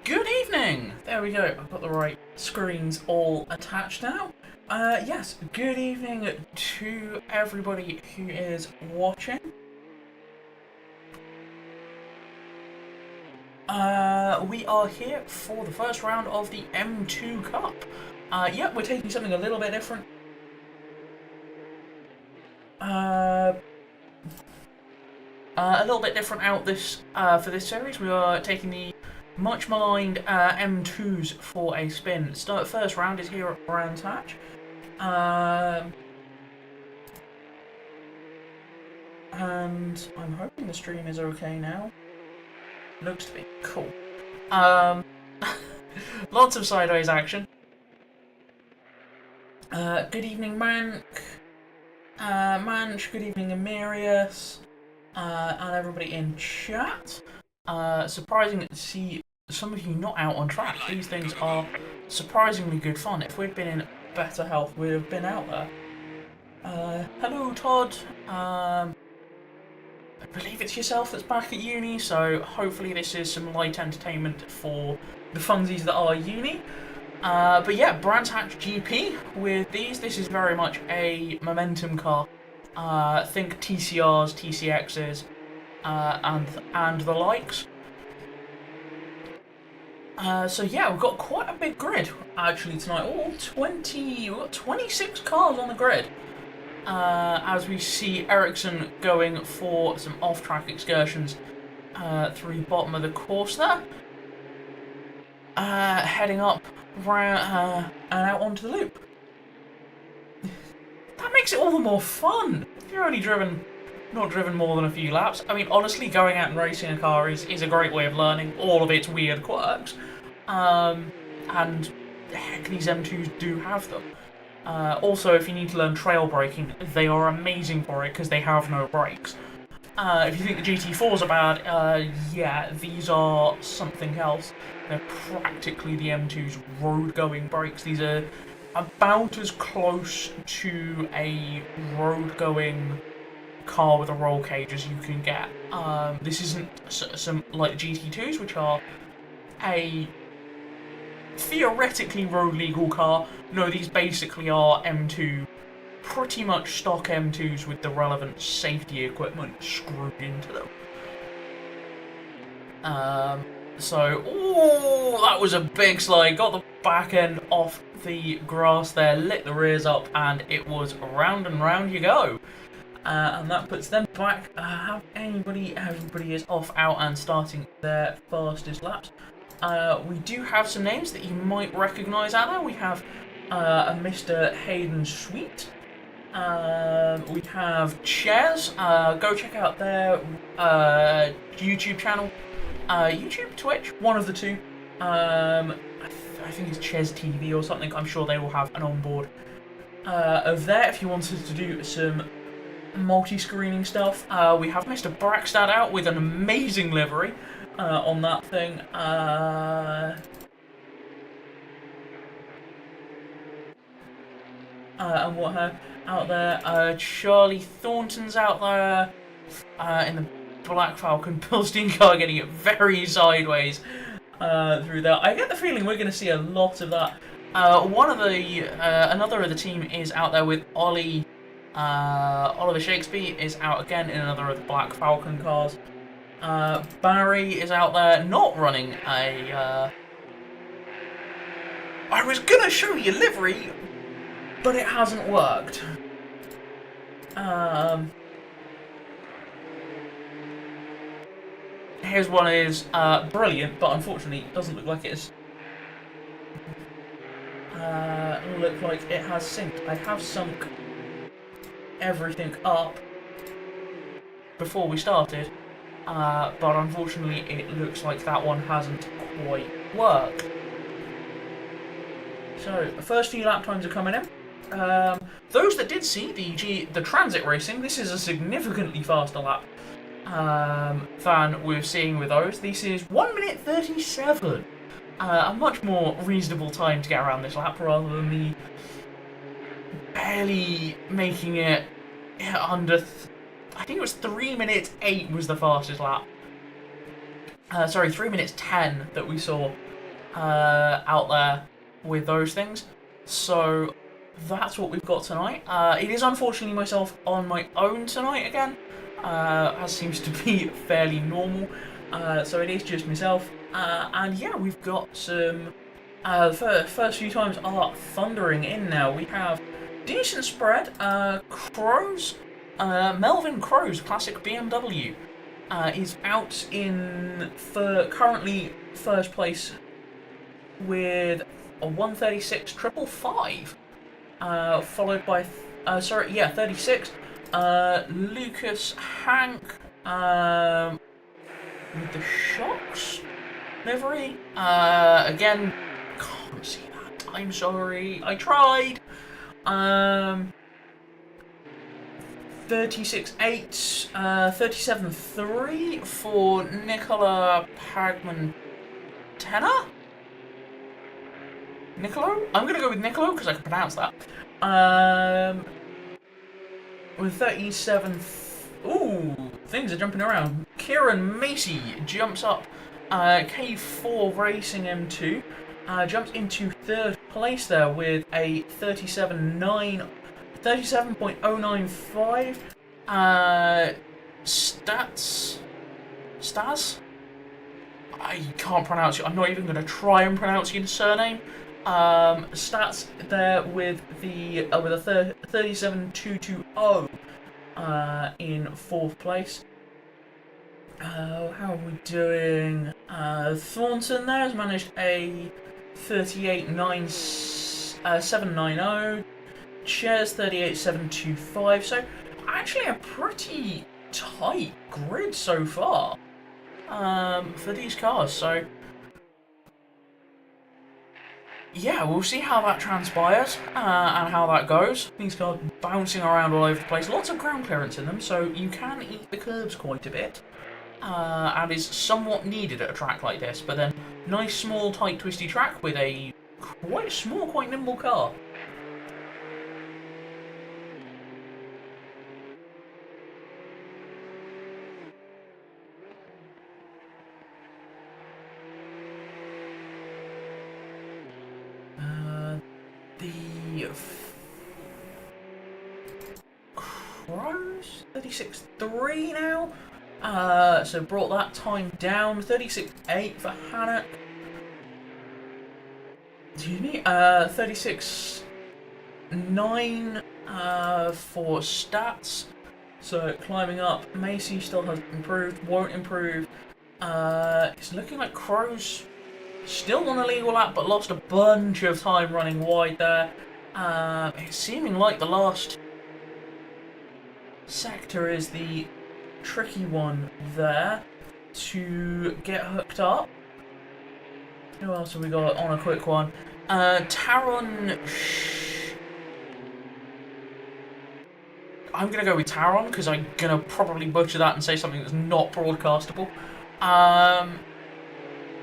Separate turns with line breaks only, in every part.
Good evening! There we go, I've got the right screens all attached now. Yes, good evening to everybody who is watching. We are here for the first round of the M2 Cup. Yep, we're taking something a little bit different. A little bit different out this for this series. We are taking the much maligned M2s for a spin. First round is here at Brands Hatch. And I'm hoping the stream is okay now. Looks to be cool. Lots of sideways action. Good evening, Manch. Good evening, Amirius. and everybody in chat. Surprising to see some of you not out on track. These things are surprisingly good fun. If we'd been in better health, we'd have been out there. Hello, Todd. I believe it's yourself that's back at uni, so hopefully this is some light entertainment for the funsies that are uni. But yeah, Brands Hatch GP with these. This is very much a momentum car. Think TCRs, TCXs, and the likes. So yeah, we've got quite a big grid actually tonight. All 20, we've got 26 cars on the grid. As we see Ericsson going for some off-track excursions through the bottom of the course there. Heading up round, and out onto the loop. That makes it all the more fun. If you're only not driven more than a few laps. I mean, honestly, going out and racing a car is a great way of learning all of its weird quirks. And heck, these M2s do have them. Also, if you need to learn trail braking, they are amazing for it because they have no brakes. If you think the GT4s are bad, yeah, these are something else. They're practically the M2's road-going brakes. These are about as close to a road-going car with a roll cage as you can get. This isn't some like the GT2s, which are a theoretically road legal car. No, these basically are M2, pretty much stock M2s with the relevant safety equipment screwed into them. So, ooh, that was a big slide. Got the back end off the grass there, lit the rears up, and it was round and round you go. And that puts them back. Everybody is off, out, and starting their fastest laps. We do have some names that you might recognise out there. We have a Mr. Hayden Sweet. We have Ches. Go check out their YouTube channel. YouTube, Twitch, one of the two. I think it's Ches TV or something. I'm sure they will have an onboard of there if you wanted to do some multi-screening stuff. We have Mr. Brackstad out with an amazing livery on that thing. And what out there? Charlie Thornton's out there in the Black Falcon Bilstein car, getting it very sideways through there. I get the feeling we're going to see a lot of that. Another of the team is out there with Ollie. Oliver Shakespeare is out again in another of the Black Falcon cars. Barry is out there not running a... I was going to show you livery, but it hasn't worked. Here's one that is brilliant, but unfortunately it doesn't look like it is. Look like it has synced. I have sunk everything up before we started, but unfortunately it looks like that one hasn't quite worked. So the first few lap times are coming in. Those that did see the transit racing, this is a significantly faster lap than we're seeing with those. This is 1 minute 37. A much more reasonable time to get around this lap rather than the barely making it under... I think it was 3 minutes 8 was the fastest lap. Sorry, 3 minutes 10 that we saw out there with those things. So that's what we've got tonight. It is unfortunately myself on my own tonight again, as seems to be fairly normal. So it is just myself. And yeah, we've got some... first few times are thundering in now. We have decent spread. Crows, Melvin Crows, classic BMW, is out in currently first place with a 136 555, followed by 36. Lucas Hank with the shocks livery. Again, can't see that. I'm sorry. I tried. 36.8, 37.3 for Nicola Pagman-Tenna? Nicolo? I'm going to go with Nicolo because I can pronounce that. With 37... Ooh, things are jumping around. Kieran Macy jumps up. K4 Racing M2 jumps into third place there with a 37.095. Stas? I can't pronounce it. I'm not even going to try and pronounce your surname. Stats there with a 37.220 in fourth place. How are we doing? Thornton there has managed a 38.790. Shares 38.725. So actually a pretty tight grid so far for these cars. So yeah, we'll see how that transpires and how that goes. These cars bouncing around all over the place. Lots of ground clearance in them, so you can eat the curbs quite a bit. And is somewhat needed at a track like this. But then, nice, small, tight, twisty track with a quite small, quite nimble car. The Crows 36.3 now. So brought that time down. 36.8 for Hannock. Excuse me. 36.9 for Stats. So climbing up. Macy still has improved. Won't improve. It's looking like Crows still on a legal lap, but lost a bunch of time running wide there. It's seeming like the last sector is the tricky one there to get hooked up. Who else have we got on a quick one? Taron. I'm going to go with Taron because I'm going to probably butcher that and say something that's not broadcastable.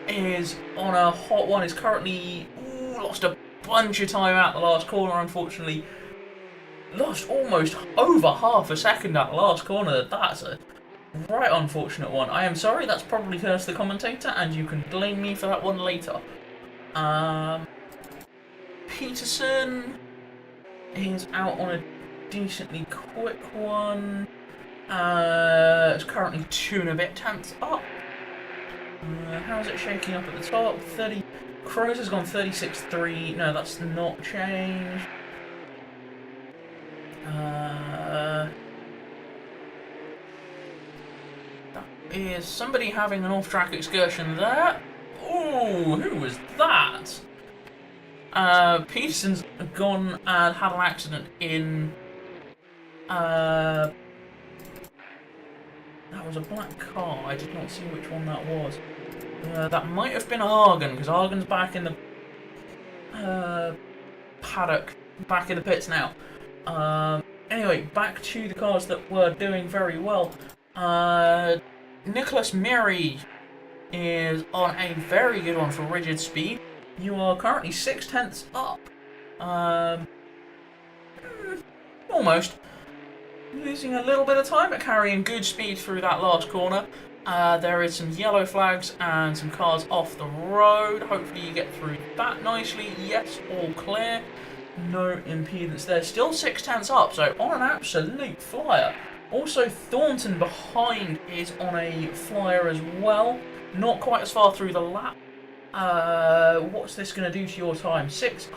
Is on a hot one. Is currently lost a bunch of time out the last corner, unfortunately. Lost almost over half a second at the last corner. That's a right unfortunate one. I am sorry, that's probably cursed the commentator, and you can blame me for that one later. Peterson is out on a decently quick one. It's currently 2 and a bit tenths up. How's it shaking up at the top? 30. Crows has gone 36.3. No, that's not changed. That is somebody having an off-track excursion there. Ooh, who was that? Peterson's gone and had an accident in. That was a black car. I did not see which one that was. That might have been Argan, because Argan's back in the paddock, back in the pits now. Anyway, back to the cars that were doing very well. Nicholas Miri is on a very good one for rigid speed. You are currently 6 tenths up. Almost. Losing a little bit of time, but carrying good speed through that last corner. There is some yellow flags and some cars off the road. Hopefully you get through that nicely. Yes, all clear. No impedance there. Still 6 tenths up, so on an absolute flyer. Also, Thornton behind is on a flyer as well. Not quite as far through the lap. What's this going to do to your time?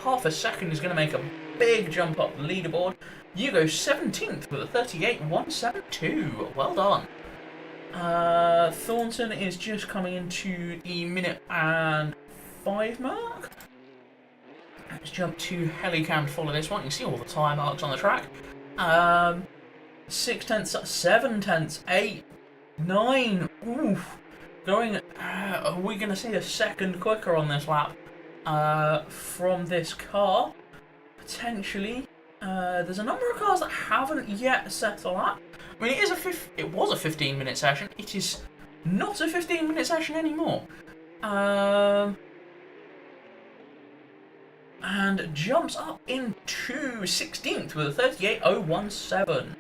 Half a second is going to make a big jump up the leaderboard. You go 17th with a 38.172. Well done. Thornton is just coming into the minute and 5 mark. Let's jump to Helicam to follow this one. You can see all the tyre marks on the track. 6 tenths, 7 tenths, 8, 9. Oof. Going. Are we going to see a second quicker on this lap from this car? Potentially. There's a number of cars that haven't yet settled up. I mean, it was a 15-minute session. It is not a 15-minute session anymore. And jumps up into 16th with a 38.017.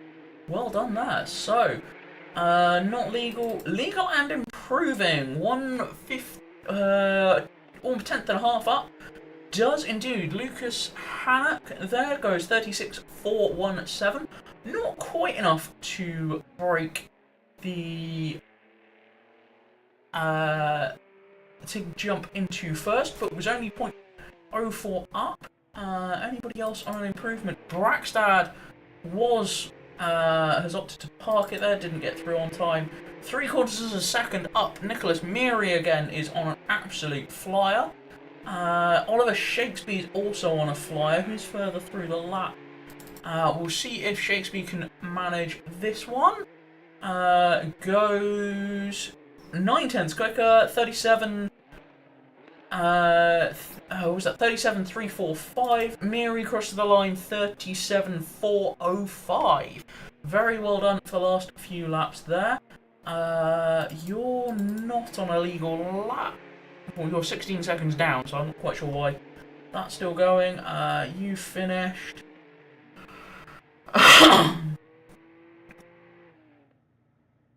Well done there. So, not legal, legal and improving. 1/10 and a half up. Does indeed. Lucas Hannock there goes 36.417. Not quite enough to break the to jump into first, but was only 0.04 up. Anybody else on an improvement? Brackstad was has opted to park it there, didn't get through on time. 3/4 of a second up. Nicholas Meary again is on an absolute flyer. Oliver Shakespeare's also on a flyer. Who's further through the lap? We'll see if Shakespeare can manage this one. Goes 9/10 quicker. 37. What was that? 37.345. Meary crosses the line. 37.405. Very well done for the last few laps there. You're not on a legal lap. Well, you're 16 seconds down, so I'm not quite sure why that's still going. You finished.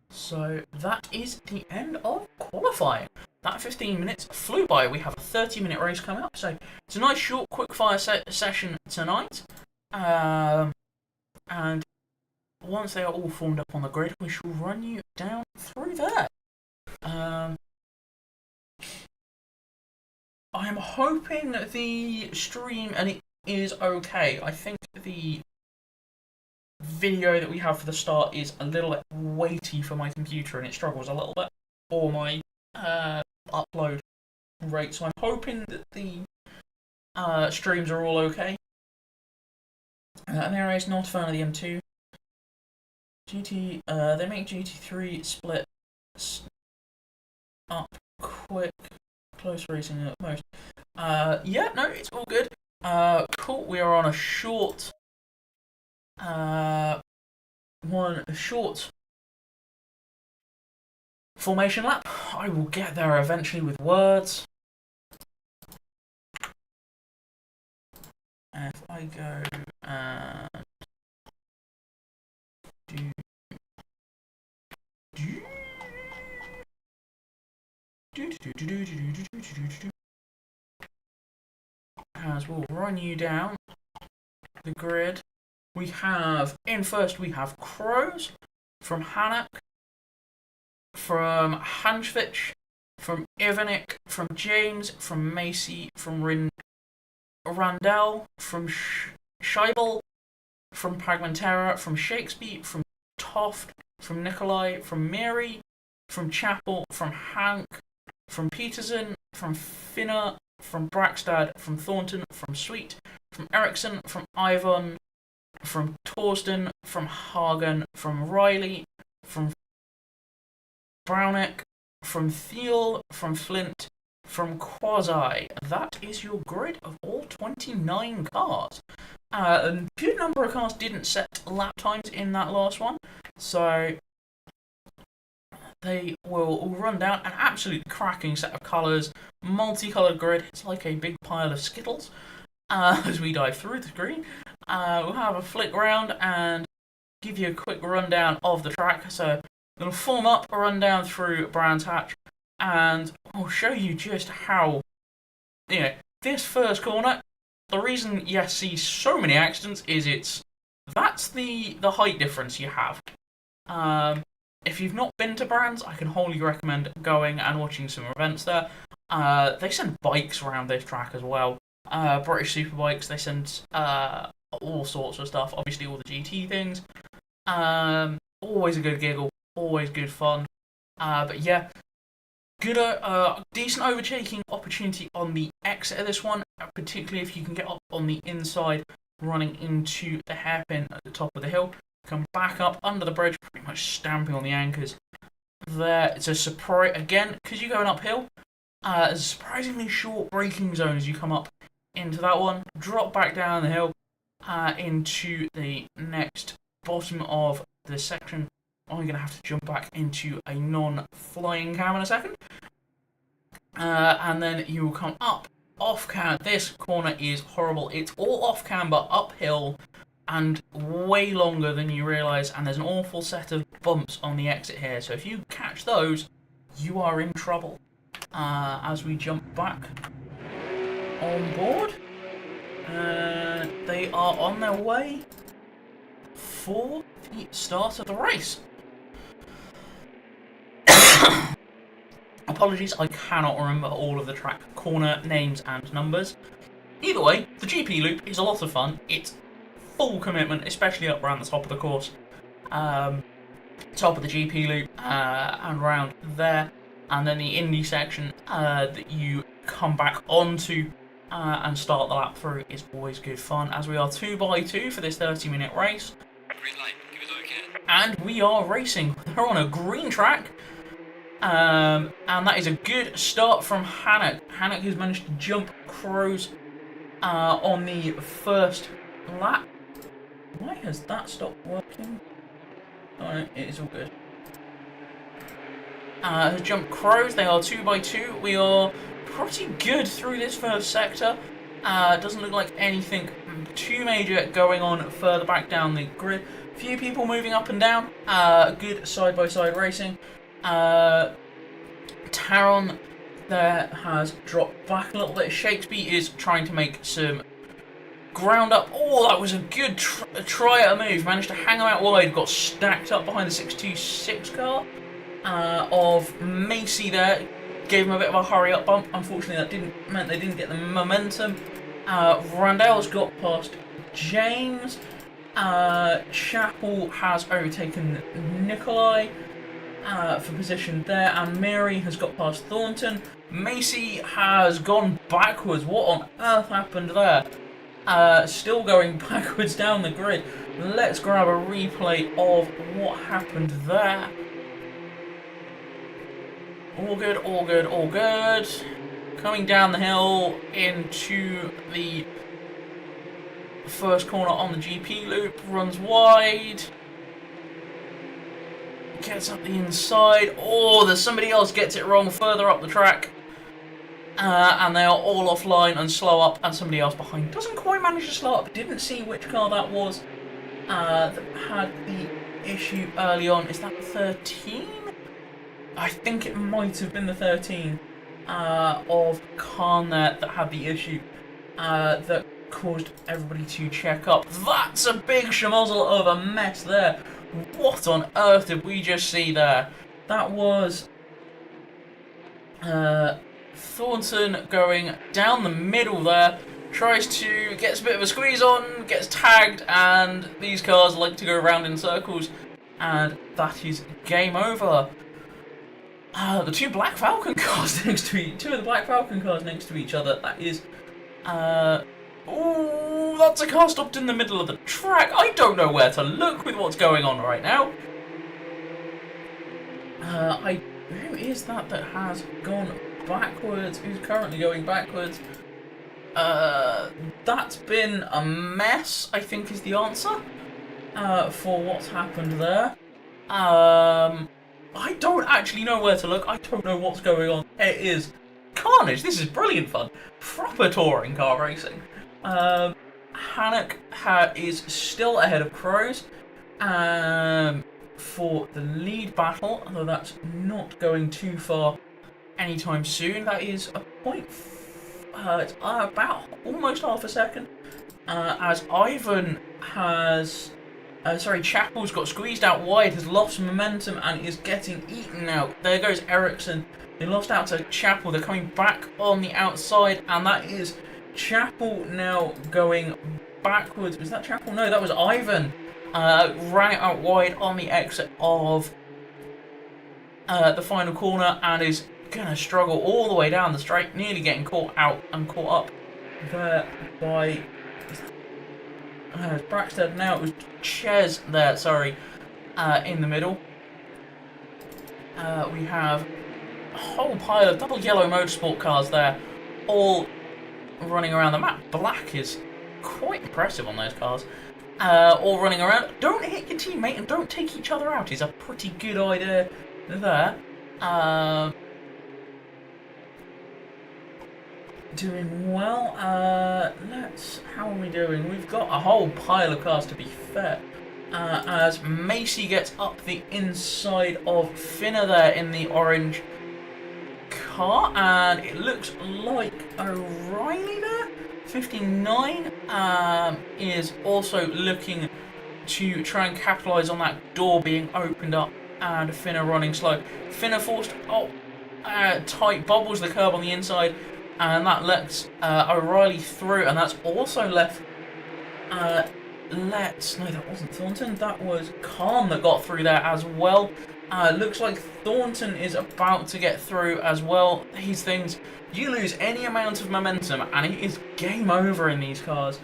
So that is the end of qualifying. That 15 minutes flew by. We have a 30-minute race coming up, so it's a nice short quick-fire session tonight. And once they are all formed up on the grid, we shall run you down through there. I'm hoping the stream and it is okay. I think the video that we have for the start is a little bit weighty for my computer and it struggles a little bit for my upload rate. So I'm hoping that the streams are all okay. And there is not a fan of the M2. They make GT3 split up quick. Close racing at most. Yeah, no, it's all good. Cool. We are on a short, short formation lap. I will get there eventually with words. If I go and as we'll run you down the grid. We have in first we have Crows from Hannock, from Hanschwitz, from Ivanik, from James, from Macy, from Randell, from Scheibel, from Pragmantera, from Shakespeare, from Toft, from Nikolai, from Mary, from Chapel, from Hank, from Peterson, from Finner, from Brackstad, from Thornton, from Sweet, from Ericsson, from Ivan, from Torsden, from Hagen, from Riley, from Brownick, from Thiel, from Flint, from Quasi. That is your grid of all 29 cars. A good number of cars didn't set lap times in that last one, so they will all run down. An absolute cracking set of colours, multicoloured grid. It's like a big pile of Skittles. As we dive through the screen, we'll have a flick round and give you a quick rundown of the track. So we'll form up a rundown through Brands Hatch, and I'll show you just how, this first corner. The reason you see so many accidents is that's the height difference you have. If you've not been to Brands, I can wholly recommend going and watching some events there. They send bikes around this track as well. British Superbikes, they send all sorts of stuff. Obviously, all the GT things. Always a good giggle. Always good fun. But yeah, good, decent overtaking opportunity on the exit of this one, particularly if you can get up on the inside, running into the hairpin at the top of the hill. Come back up under the bridge, pretty much stamping on the anchors. There, it's a surprise again because you're going uphill. It's a surprisingly short braking zone as you come up into that one. Drop back down the hill. into the next bottom of the section. I'm going to have to jump back into a non-flying cam in a second. And then you will come up off cam. This corner is horrible. It's all off cam but uphill and way longer than you realise, and there's an awful set of bumps on the exit here. So if you catch those, you are in trouble. As we jump back on board, they are on their way for the start of the race. Apologies, I cannot remember all of the track corner names and numbers. Either way, the GP loop is a lot of fun. It's full commitment, especially up around the top of the course. Top of the GP loop and around there. And then the Indy section that you come back onto and start the lap through is always good fun, as we are 2x2 for this 30-minute race.
Green light, give it okay.
And we are racing. They're on a green track. And that is a good start from Hannock. Hannock has managed to jump Crows on the first lap. Why has that stopped working? Oh no, it is all good. Has jumped Crows. They are 2x2. We are pretty good through this first sector. Doesn't look like anything too major going on further back down the grid. Few people moving up and down. Good side-by-side racing. Pateron there has dropped back a little bit. Shakespeare is trying to make some ground up. Oh, that was a good try at a move. Managed to hang him out wide. Got stacked up behind the 626 car of Macy there. Gave him a bit of a hurry-up bump. Unfortunately, that meant they didn't get the momentum. Randall's got past James. Chapel has overtaken Nikolai for position there, and Mary has got past Thornton. Macy has gone backwards. What on earth happened there? Still going backwards down the grid. Let's grab a replay of what happened there. All good, all good, all good. Coming down the hill into the first corner on the GP loop. Runs wide. Gets up the inside. Oh, there's somebody else gets it wrong further up the track. And they are all offline and slow up, and somebody else behind doesn't quite manage to slow up. Didn't see which car that was that had the issue early on. Is that 13? I think it might have been the 13 of Khan there that had the issue that caused everybody to check up. That's a big schmozzle of a mess there. What on earth did we just see there? That was Thornton going down the middle there, tries to, gets a bit of a squeeze on, gets tagged, and these cars like to go around in circles, and that is game over. The two Black Falcon cars next to each, two of the Black Falcon cars next to each other. That is, ooh, that's a car stopped in the middle of the track. I don't know where to look with what's going on right now. Who is that has gone backwards? Who's currently going backwards? That's been a mess, I think is the answer for what's happened there. I don't actually know where to look. I don't know what's going on. It is carnage. This is brilliant fun. Proper touring car racing. Hannock is still ahead of Crows for the lead battle, although that's not going too far anytime soon. That is a point. It's about almost half a second. As Ivan has. Chapel's got squeezed out wide, has lost momentum, and is getting eaten now. There goes Ericsson. They lost out to Chapel. They're coming back on the outside, and that is Chapel now going backwards. Was that Chapel? No, that was Ivan. Ran out wide on the exit of the final corner, and is going to struggle all the way down the straight, nearly getting caught out and caught up there by Braxton. Now it was Ches there, in the middle. We have a whole pile of double yellow motorsport cars there, all running around the map. Black is quite impressive on those cars. All running around. Don't hit your teammate and don't take each other out is a pretty good idea there. Doing well. How are we doing? We've got a whole pile of cars, to be fair. As Macy gets up the inside of Finna there in the orange car, and it looks like O'Reilly there, 59, is also looking to try and capitalise on that door being opened up and Finna running slow. Finna forced tight bubbles the curb on the inside, and that lets O'Reilly through, and that's also left. No, that wasn't Thornton. That was Khan that got through there as well. Looks like Thornton is about to get through as well. These things, you lose any amount of momentum, and it is game over in these cars.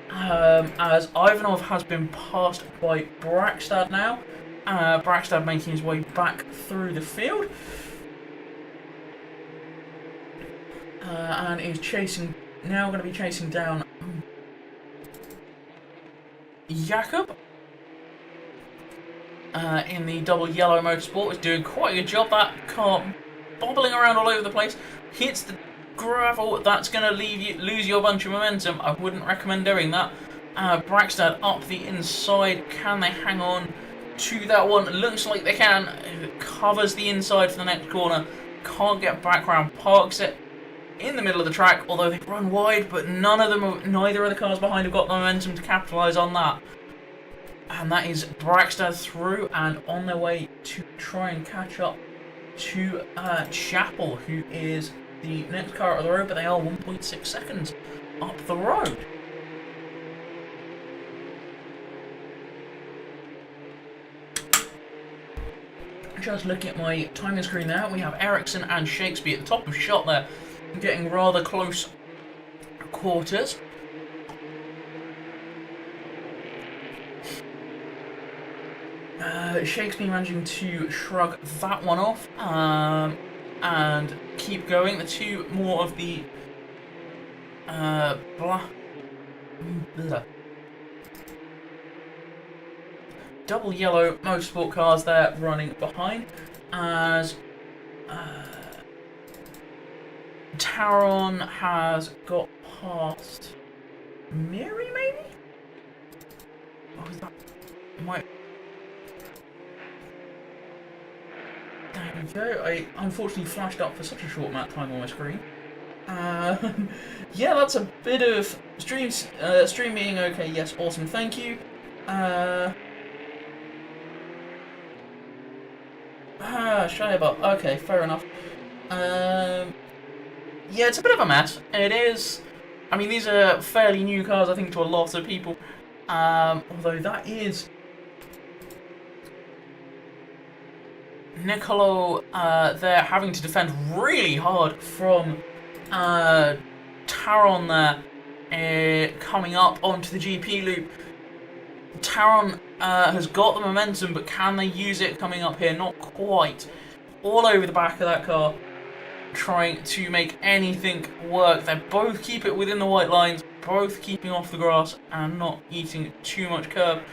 As Ivanov has been passed by Brackstad now. Brackstad making his way back through the field. And is now going to be chasing down Jakob in the double yellow motorsport. Is doing quite a good job. That car bobbling around all over the place, hits the gravel. That's going to lose you a bunch of momentum. I wouldn't recommend doing that. Brackstad up the inside. Can they hang on to that one? Looks like they can. It covers the inside for the next corner. Can't get back round. Parks it in the middle of the track, although they run wide, but neither of the cars behind have got the momentum to capitalise on that. And that is Brackstad through and on their way to try and catch up to Chapel, who is the next car out of the road, but they are 1.6 seconds up the road. Just looking at my timing screen there, we have Ericsson and Shakespeare at the top of shot there, getting rather close quarters. Shakespeare managing to shrug that one off and keep going. The two more of the double yellow motorsport cars there running behind, as Pateron has got past Mary, maybe? What was that? There we go. I unfortunately flashed up for such a short amount of time on my screen. Yeah, that's a bit of stream being okay. Yes, awesome. Thank you. Shayaba. Okay, fair enough. Yeah, it's a bit of a mess. It is. I mean, these are fairly new cars, I think, to a lot of people. Although that is Nicolo there having to defend really hard from Taron there coming up onto the GP loop. Taron has got the momentum, but can they use it coming up here? Not quite. All over the back of that car, trying to make anything work. They both keep it within the white lines, both keeping off the grass and not eating too much curb.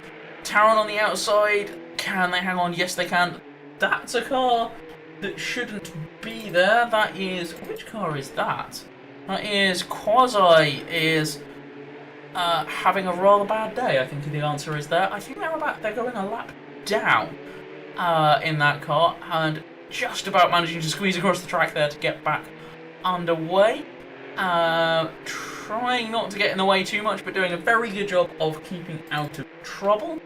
Taron on the outside. Can they hang on? Yes, they can. That's a car that shouldn't be there. That is... Which car is that? That is... Quasi is having a rather bad day, I think the answer is there. I think they're going a lap down in that car, and just about managing to squeeze across the track there to get back underway. Trying not to get in the way too much, but doing a very good job of keeping out of trouble.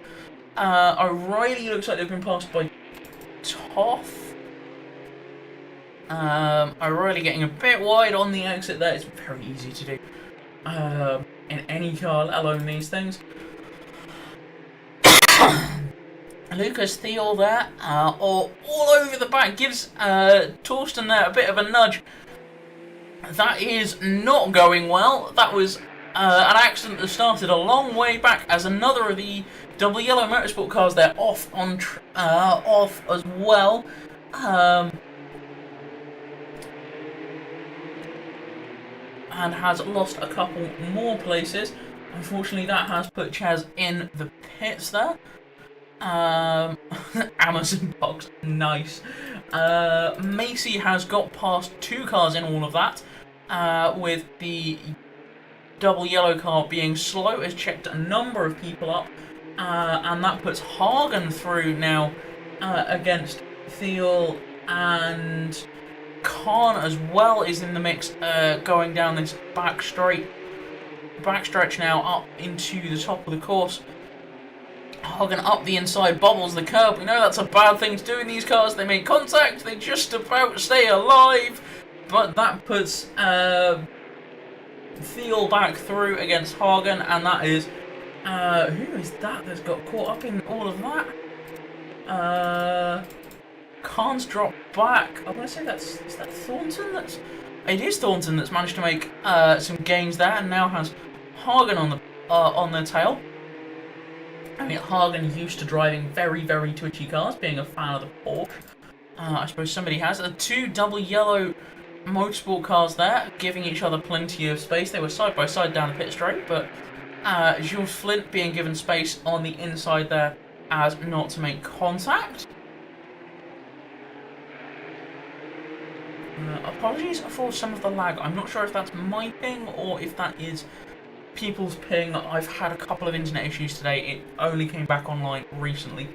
O'Reilly looks like they've been passed by Toth. O'Reilly getting a bit wide on the exit there. It's very easy to do in any car, let alone these things. Lucas Thiel there, all over the back, gives Torsten there a bit of a nudge. That is not going well. That was an accident that started a long way back, as another of the double yellow motorsport cars there off as well. And has lost a couple more places. Unfortunately, that has put Chaz in the pits there. Amazon box, nice. Macy has got past 2 cars in all of that, with the double yellow car being slow, has checked a number of people up, and that puts Hagen through now against Thiel, and Khan as well is in the mix, going down this backstretch now up into the top of the course. Hagen up the inside, bobbles the curb. We know that's a bad thing to do in these cars. They make contact, they just about stay alive, but that puts Thiel back through against Hagen, and that is who is that that's got caught up in all of that? Khan's dropped back. I want to say is that Thornton? It is Thornton that's managed to make some gains there, and now has Hagen on the tail. I mean, Hagen used to driving very, very twitchy cars, being a fan of the Porsche. I suppose somebody has. 2 double yellow motorsport cars there, giving each other plenty of space. They were side by side down the pit straight, but Jules Flint being given space on the inside there as not to make contact. Apologies for some of the lag. I'm not sure if that's my ping or if that is people's ping. I've had a couple of internet issues today. It only came back online recently,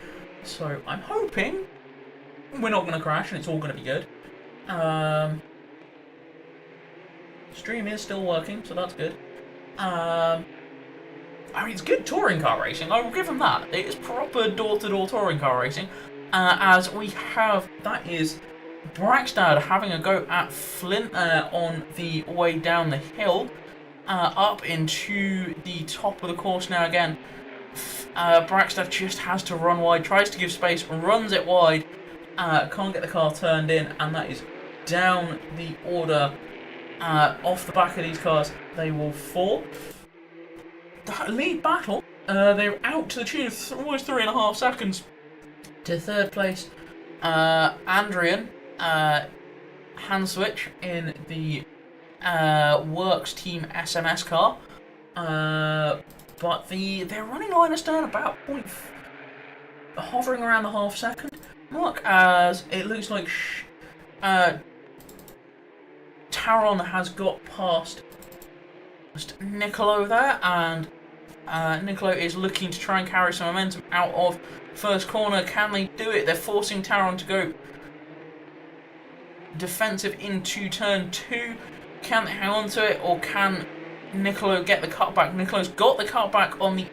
so I'm hoping we're not going to crash and it's all going to be good. Stream is still working, so that's good. I mean, it's good touring car racing. I will give them that. It is proper door-to-door touring car racing. As we have, that is Braxstad having a go at Flint on the way down the hill. Up into the top of the course now again. Braxstad just has to run wide, tries to give space, runs it wide, can't get the car turned in, and that is down the order. Off the back of these cars, they will fall. The lead battle, they're out to the tune of almost 3.5 seconds to third place. Andrian Hanswich in the Works Team SMS car, but they're running line astern about hovering around the half second mark, as it looks like Pateron has got past Nicolo there, and Nicolo is looking to try and carry some momentum out of first corner. Can they do it? They're forcing Pateron to go defensive into turn 2. Can they hang on to it, or can Nicolo get the cutback? Nicolo's got the cutback on the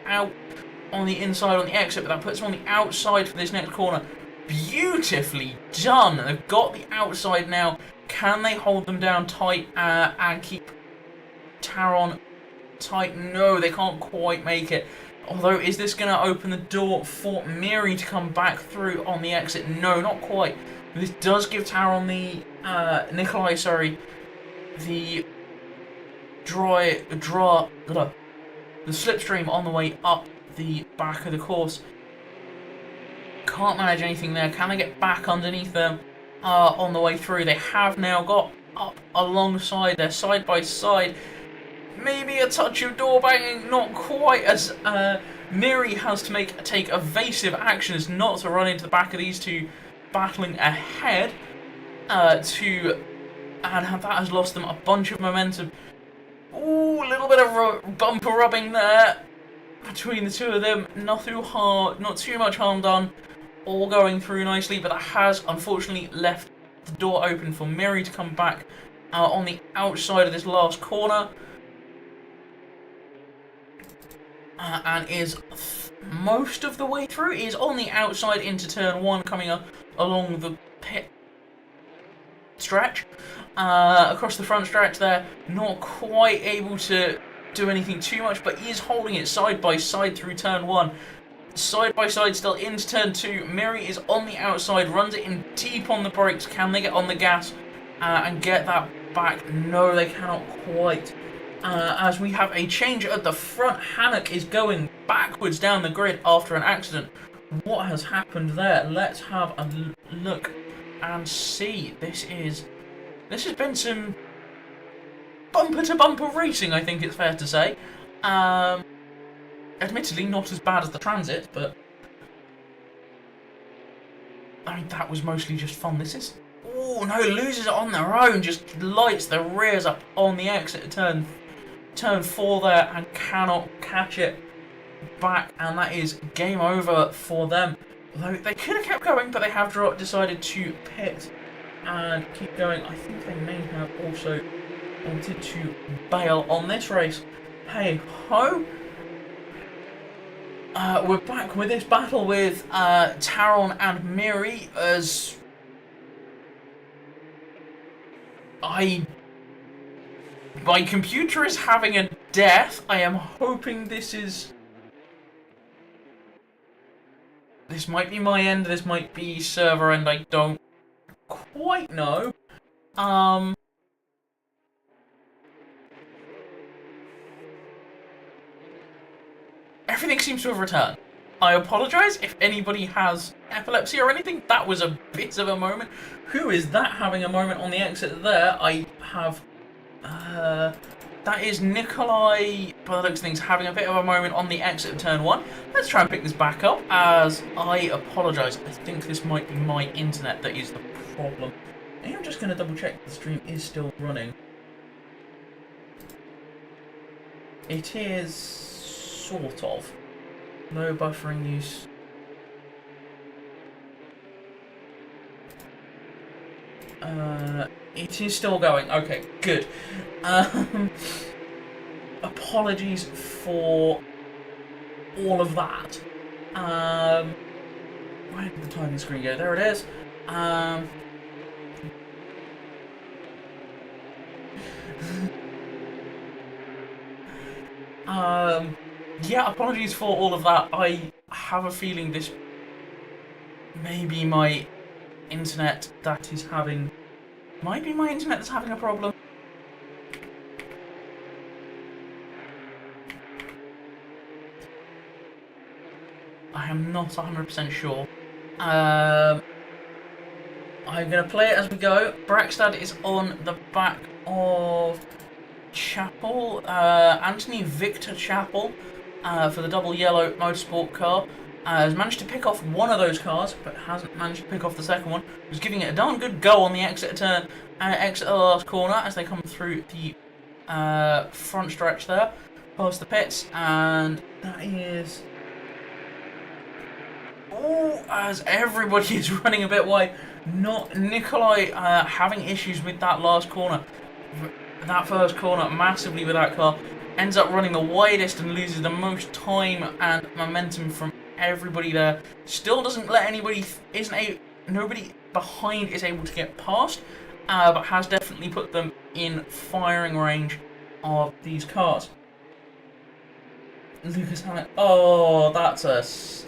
inside on the exit, but that puts him on the outside for this next corner. Beautifully done. They've got the outside now. Can they hold them down tight and keep Pateron tight? No, they can't quite make it. Although, is this going to open the door for Miri to come back through on the exit? No, not quite. This does give Pateron the the slipstream on the way up the back of the course. Can't manage anything there. Can they get back underneath them on the way through? They have now got up alongside. They're side by side. Maybe a touch of door banging, not quite, as Miri has to take evasive actions not to run into the back of these two battling ahead and that has lost them a bunch of momentum. Ooh, a little bit of bumper rubbing there between the two of them. Not too much harm done. All going through nicely, but that has unfortunately left the door open for Miri to come back on the outside of this last corner. And is most of the way through. Is on the outside into turn 1, coming up along the pit stretch. Across the front stretch there, not quite able to do anything too much, but is holding it side by side through turn 1. Side by side still into turn 2. Miri is on the outside, runs it in deep on the brakes. Can they get on the gas and get that back? No, they cannot quite. As we have a change at the front. Hannock is going backwards down the grid after an accident. What has happened there? Let's have a look and see. This has been some bumper to bumper racing, I think it's fair to say. Admittedly, not as bad as the Transit, but I mean, that was mostly just fun. This is... Oh, no, losers it on their own. Just lights the rears up on the exit of turn 4 there and cannot catch it back. And that is game over for them. Although they could have kept going, but they have decided to pit and keep going. I think they may have also wanted to bail on this race. Hey ho! We're back with this battle with Pateron and Miri as my computer is having a death. I am hoping this might be my end, this might be server end, I don't quite know. Everything seems to have returned. I apologise if anybody has epilepsy or anything. That was a bit of a moment. Who is that having a moment on the exit there? I have... that is Nikolai, by the looks of things, having a bit of a moment on the exit of turn 1. Let's try and pick this back up, as I apologise. I think this might be my internet that is the problem. I'm just going to double check the stream is still running. It is... sort of. No buffering use. It is still going. Okay, good. Apologies for all of that. Where did the timing screen go? There it is. Yeah, apologies for all of that. I have a feeling this may be my internet that is having... Might be my internet that's having a problem. I am not 100% sure. I'm going to play it as we go. Brackstad is on the back of Chapel. Anthony Victor Chapel for the double yellow motorsport car. Has managed to pick off one of those cars, but hasn't managed to pick off the second one. Was giving it a darn good go on the exit turn, exit of the last corner as they come through the front stretch there, past the pits, and that is... Oh, as everybody is running a bit wide. Not Nikolai having issues with that last corner. That first corner massively with that car. Ends up running the widest and loses the most time and momentum from everybody there. Still doesn't let anybody, nobody behind is able to get past, but has definitely put them in firing range of these cars. Lucas Hammett, oh, that sucks.